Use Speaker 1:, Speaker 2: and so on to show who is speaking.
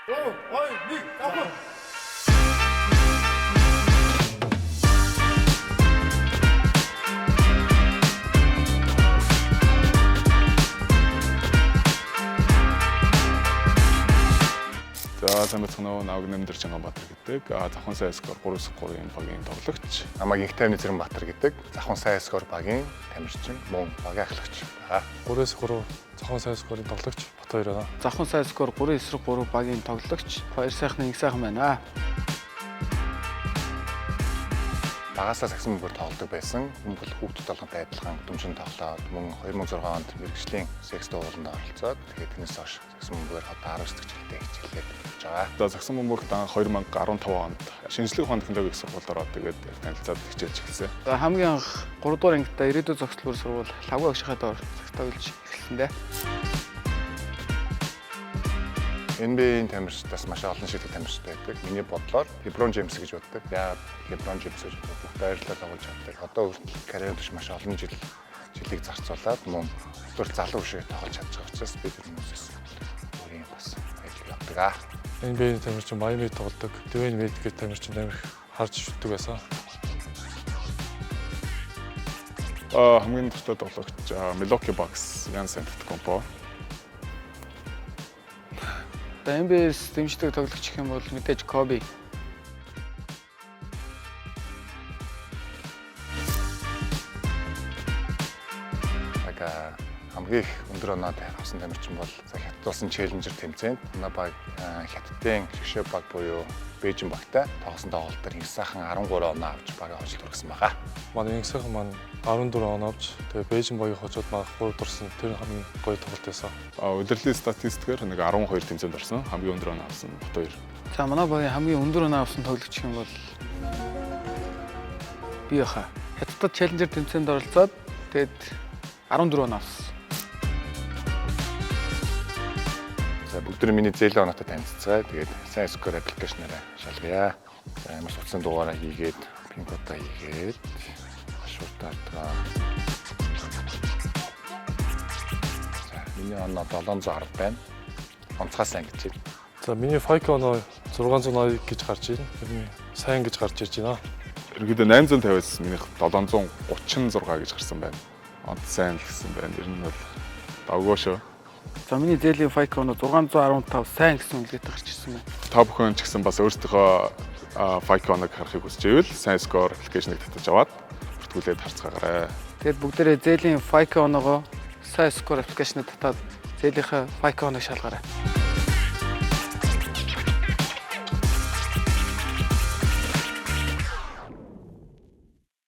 Speaker 1: За Самбацгноо Наваг Нэмдэр Чанганбаатар гэдэг Завхан сайн скор 3-3-ийн багийн тоглогч.
Speaker 2: Намайг Инхтайвны Зэрэнбаатар гэдэг Завхан сайн скор багийн тамирчин, мөн багийн ахлагч байгаа.
Speaker 3: 3-3 Завхан сайн скорын тоглогч Бат 2 байна.
Speaker 4: Завхан сайн скор 3-3 багийн тоглогч. Хоёр сайхны нэг сайхан байна.
Speaker 2: Багасаа сагсан мөнгөөр тоглодог байсан. Хүн хүүхдүүд болгонтэй адилхан дүнжин тоглоод мөн 2006 онд мэрэгжлийн секс дууланд оролцоод тэгээд тэрнээс хойш сагсан мөнгөөр одоо 19 дэх жилдээ хичээлээд явж байгаа.
Speaker 1: За Сагсан бөмбөгт 2015 онд шинжлэх ухааны технологийн их сургуульд ороод тэгээд танилцаад хичээлж эхэлсэн.
Speaker 4: За хамгийн анх 3 дугаар ангидаа ирээдүйн зохицлоор сургууль Лавга агшихад ор тоглож эхэлсэн дээ.
Speaker 2: NBA-ийн тамирчдаас маш олон шилдэг тамирчтай байдаг. Миний бодлоор LeBron James гэж боддог. Яагаад LeBron James гэж боддог? Байрлал тоглож чаддаг. Одоо хүртэл карьерт маш олон жилийг зарцуулаад мөн зөвхөн залуу шиг тоглож чадж байгаа учраас би тэр хүмүүсээс өөрийн бас ажил явдаг.
Speaker 3: NBA-ийн тамирчин Miami тоглодог. Dwayne Wade гэх тамирчин амирх харж шүтдэг байсан.
Speaker 1: Хамгийн дуртай тоглогч Milwaukee Bucks Giannis Antetokounmpo.
Speaker 4: NBA-с дэмждэг тоглогч гэх юм бол мэдээж Kobe.
Speaker 2: Хамгийн их өндөр оноо авсан тамирчин бол хятадулсан челленжер тэмцээнд манай баг хятадын шгшээ баг буюу Бээжин багтай тоглосон тоглолт дээр их сайхан 13 оноо авч багаа хожил хүргэсэн байгаа.
Speaker 3: Манай инх сайхан маань 14 оноо авч тэгээ Бээжин багийг хожоод баг 3 дурсан тэр хамгийн гоё тоглолт байсан.
Speaker 1: Удирдлагын статистикээр нэг 12 тэмцээнд орсон. Хамгийн өндөр оноо авсан Бат 2.
Speaker 4: За манай багийн хамгийн өндөр оноо авсан тоглогч гэх юм бол би яха. Хятадд челленжер тэмцээнд оролцоод тэгээд 14 оноо авсан.
Speaker 2: За бүгд миний зээлийн оноотой танилццгаая. Тэгээд сайн скор аппликейшнаараа шалгая. За ямар ч утсан дугаараа хийгээд, пин кодаа хийгээд шууртаа алдгаа. За миний оноо 710 байна. Онцгой сайн гэж байна.
Speaker 3: За миний FICO оноо 680 гэж гарч ирнэ. Тэрний сайн гэж гарч ирж байна.
Speaker 1: Ерөнхийдөө 850-аас минийх 736 гэж гарсан байна. Онц сайн л гэсэн байна. Ер нь бол давгүй шүү.
Speaker 4: За миний зээлийн FICO оноо 615 сайн гэсэн үнэлгээтэй гарч ирсэн байна.
Speaker 1: Та бүхэн ч гэсэн бас өөрсдийнхөө FICO оноог харахыг хүсэж ивэл сайн скор аппликейшнийг татаж аваад бүртгүүлээд харцгаагаарай.
Speaker 4: Тэгээд бүгдээрээ зээлийн FICO оноогоо сайн скор аппликейшнд татаад зээлийнхээ FICO оноог шалгаарай.